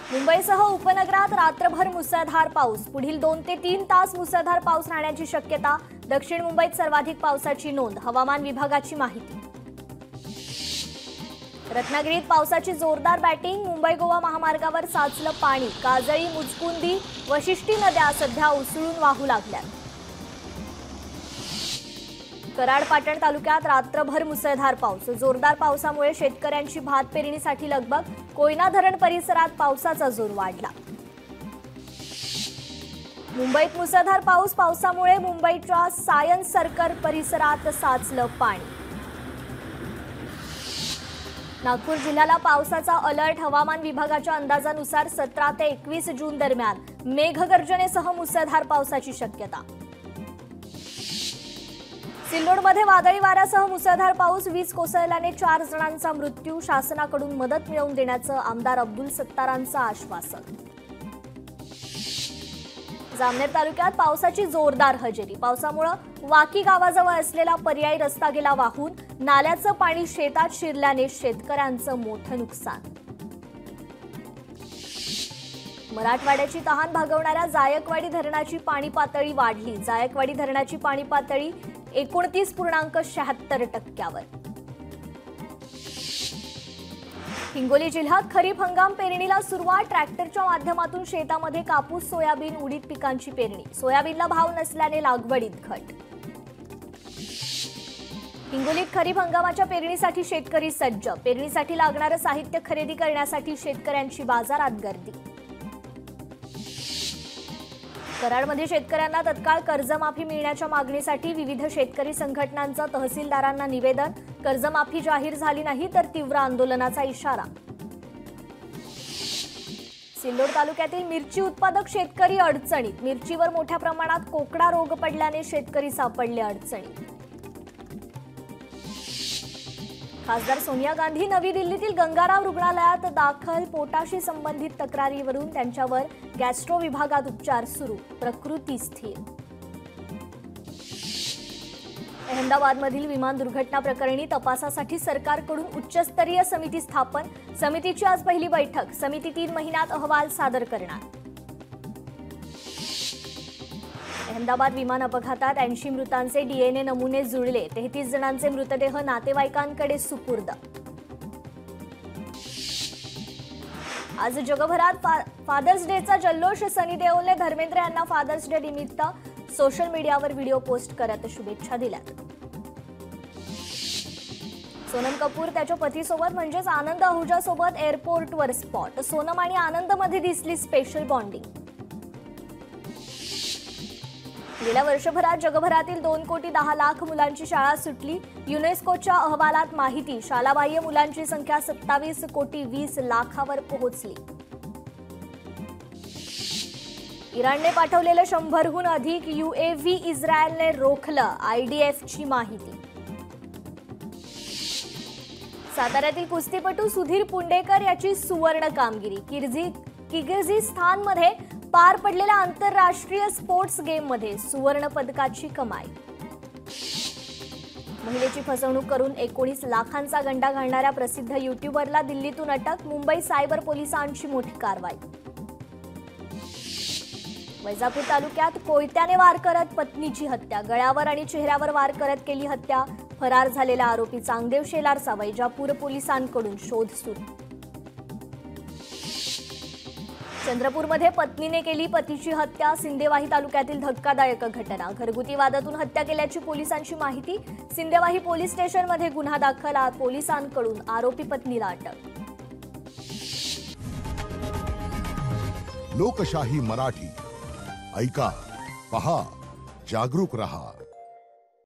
मुंबईसह उपनगरात रात्रभर मुसळधार पाऊस। पुढील 2 ते 3 तास मुसळधार पाऊस राहण्याची शक्यता। दक्षिण मुंबईत सर्वाधिक पावसाची नोंद। हवामान विभागाची माहिती। रत्नागिरीत पावसाची जोरदार बॅटिंग। मुंबई गोवा महामार्गावर साचलं पाणी। काजळी, मुचकुंदी, वशिष्ठी नद्या सध्या उसळून वाहू लागल्या। कराड पाटण तालुक्यात रात्रभर मुसळधार पाऊस। जोरदार पावसामुळे शेतकऱ्यांची भात पेरणीसाठी लगबग। कोयना धरण परिसरात पावसाचा जोर वाढला। मुंबईत मुसळधार पावसामुळे मुंबईच्या सायन्स सर्कल परिसरात साचलं पाणी। नागपूर जिल्ह्याला पावसाचा अलर्ट। हवामान विभागाच्या अंदाजानुसार 17 ते 21 जून दरम्यान मेघगर्जनेसह मुसळधार पावसाची शक्यता। सिल्लोडमध्ये वादळी वाऱ्यासह मुसळधार पाऊस। वीज कोसळल्याने 4 जणांचा मृत्यू। शासनाकडून मदत मिळवून देण्याचं आमदार अब्दुल सत्तारांचं आश्वासन। जामनेर तालुक्यात पावसाची जोरदार हजेरी। पावसामुळे वाकी गावाजवळ असलेला पर्यायी रस्ता गेला वाहून। नाल्याचं पाणी शेतात शिरल्याने शेतकऱ्यांचं मोठं नुकसान। मराठवाड्याची तहान भागवणाऱ्या जायकवाडी धरणाची पाणी पातळी वाढली। जायकवाडी धरणाची पाणी पातळी 29.76%वर। हिंगोली जिल्ह्यात खरीप हंगाम पेरणीला सुरुवात। ट्रॅक्टरच्या माध्यमातून शेतामध्ये कापूस, सोयाबीन, उडीद पिकांची पेरणी। सोयाबीनला भाव नसल्याने लागवडीत घट। हिंगोलीत खरीप हंगामाच्या पेरणीसाठी शेतकरी सज्ज। पेरणीसाठी लागणारं साहित्य खरेदी करण्यासाठी शेतकऱ्यांची बाजारात गर्दी। कराडमध्ये शेतकऱ्यांना तत्काळ कर्जमाफी मिळण्याच्या मागणीसाठी विविध शेतकरी संघटनांचं तहसीलदारांना निवेदन। कर्जमाफी जाहीर झाली नाही तर तीव्र आंदोलनाचा इशारा। सिल्लोड तालुक्यातील मिरची उत्पादक शेतकरी अडचणीत। मिरचीवर मोठ्या प्रमाणात कोकडा रोग पडल्याने शेतकरी सापडले अडचणीत। खासदार सोनिया गांधी नवी दिल्लीतील गंगाराम रुग्णालयात दाखल। पोटाशी संबंधित तक्रारीवरून त्यांच्यावर गॅस्ट्रो विभागात उपचार सुरू। प्रकृती स्थिर। अहमदाबादमधील विमान दुर्घटना प्रकरणी तपासासाठी सरकारकडून उच्चस्तरीय समिती स्थापन। समितीची आज पहिली बैठक। समिती 3 महिन्यात अहवाल सादर करणार। अहमदाबाद विमान अपघातात 80 मृतांचे डीएनए नमुने जुळले। 33 जणांचे मृतदेह नातेवाईकांकडे सुपूर्द। आज जगभरात फादर्स डेचा जल्लोष। सनी देओलने धर्मेंद्र यांना फादर्स डे निमित्त सोशल मीडियावर व्हिडिओ पोस्ट करत शुभेच्छा दिल्यात। सोनम कपूर त्याच्या पतीसोबत म्हणजेच आनंद आहुजासोबत एअरपोर्टवर स्पॉट। सोनम आणि आनंदमध्ये दिसली स्पेशल बॉन्डिंग। गेल्या वर्षभरात जगभरातील 2,10,00,000 मुलांची शाळा सुटली। युनेस्कोच्या अहवालात माहिती। शालाबाह्य मुलांची संख्या 27,20,00,000वर पोहोचली। इराणने पाठवलेलं 100हून अधिक UAV इस्रायलने रोखलं। IDFची माहिती। साताऱ्यातील कुस्तीपटू सुधीर पुंडेकर याची सुवर्ण कामगिरी। किर्गिझिस्तानमध्ये पार पडलेल्या आंतरराष्ट्रीय स्पोर्ट्स गेममध्ये सुवर्ण पदकाची कमाई। महिलेची फसवणूक करून 19 लाखांचा गंडा घालणाऱ्या प्रसिद्ध युट्यूबरला दिल्लीतून अटक। मुंबई सायबर पोलिसांची मोठी कारवाई। वैजापूर तालुक्यात कोयत्याने वार करत पत्नीची हत्या। गळ्यावर आणि चेहऱ्यावर वार करत केली हत्या। फरार झालेला आरोपी चांगदेव शेलारचा वैजापूर पोलिसांकडून शोध सुरू। चंद्रपूरमध्ये पत्नीने केली पतीची हत्या। सिंदेवाही तालुक्यातील धक्कादायक घटना। घरगुती वादातून हत्या केल्याची पोलिसांची माहिती। सिंदेवाही पोलीस स्टेशनमध्ये गुन्हा दाखल। पोलिसांकडून आरोपी पत्नीला अटक। लोकशाही मराठी ऐका, पहा, जागरूक रहा।